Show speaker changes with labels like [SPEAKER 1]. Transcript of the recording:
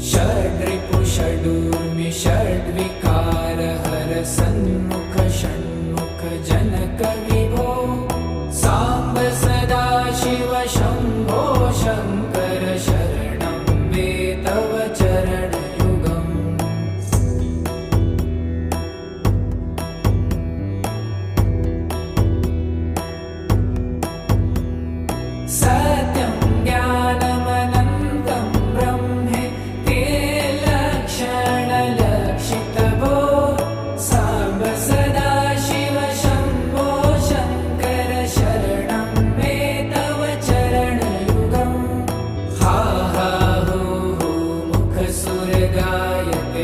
[SPEAKER 1] षड्रिपु षडूर्मि षड्विकार हर सन्मुख षण्मुख जनक विभो साम्ब सदा शिव शम्भो शङ्कर शरणं मे तव चरणयुगम् सत्यं ज्ञानमनन्तं ब्रह्मे ते लक्षणलक्षितभो साम्ब सदा शिव शम्भो शङ्कर शरणं मे तव चरणयुगम् हा हा हो हो मुखसुरगायक